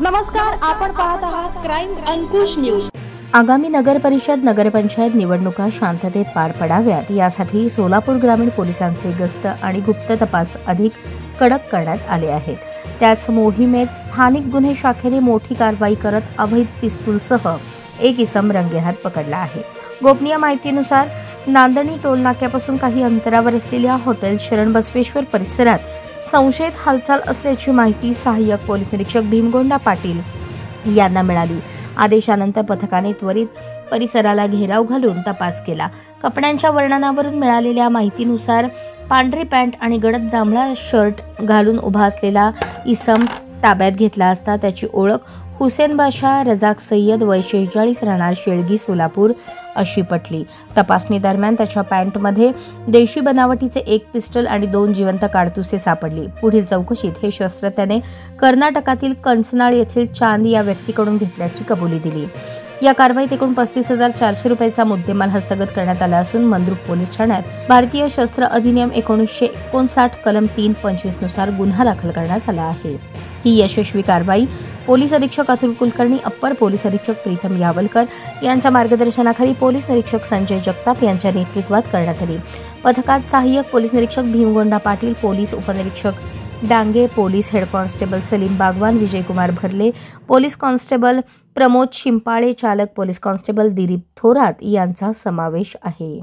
नमस्कार, आपण पाहत आहात क्राईम अंकुश न्यूज। आगामी नगरपरिषद नगरपंचायत निवडणुका शांततेत पार पडाव्यात यासाठी सोलापूर ग्रामीण पोलिसांचे गस्त आणि गुप्त तपास अधिक कडक करण्यात आले आहेत। त्याच मोहिमेत स्थानिक गुन्हे शाखेने मोठी कारवाई करत अवैध पिस्तूलसह एक इसम रंगेहात पकडला आहे। गोपनीय माहितीनुसार नांदणी टोल नाक्यापासून काही अंतरावर असलेल्या हॉटेल शरण बसवेश्वर परिसरात संशयित हालचाल असल्याची माहिती सहाय्यक पोलीस निरीक्षक भीमगोंडा पाटील यांना मिळाली। आदेशानंतर पथकाने त्वरित परिसराला घेराव घालून तपास केला। कपड्यांच्या वर्णनावरून मिळालेल्या माहितीनुसार पांढरी पॅन्ट आणि गडद जांभळा शर्ट घालून उभा असलेला इसम ताब्यात घेतला असता त्याची ओळख हुसेन बाशा रजाक सय्यद वय 46 राहणार शेळगी सोलापूर अशी पटली। तपासणी दरम्यान त्याच्या पॅन्टमध्ये देशी बनावटीचे एक पिस्टल आणि 2 जिवंत काडतुसे सापडली। पुढील चौकशीत हे शस्त्र त्याने कर्नाटकातील कंचनाळ येथील चांद या व्यक्तीकडून घेतल्याची कबुली दिली। या कारवाईत एकूण 35,400 रुपयाचा मुद्देमाल हस्तगत करण्यात आला असून मंद्रुप पोलीस ठाण्यात भारतीय शस्त्र अधिनियम 1959 कलम 325 नुसार गुन्हा दाखल करण्यात आला आहे। ही यशस्वी कारवाई पोलीस अधीक्षक अतुल कुलकर्णी, अप्पर पोलीस अधीक्षक प्रीतम यावलकर यांच्या मार्गदर्शनाखाली पोलीस निरीक्षक संजय जगताप यांच्या नेतृत्वात करण्यात आली। पथकात सहाय्यक पोलीस निरीक्षक भीमगोंडा पाटील, पोलीस उपनिरीक्षक Dange, police head constable Salim Bagwan, Vijaykumar Bharle, police constable Pramod शिंपाळे, चालक पोलीस कॉन्स्टेबल दिलीप थोरात यांचा समावेश आहे।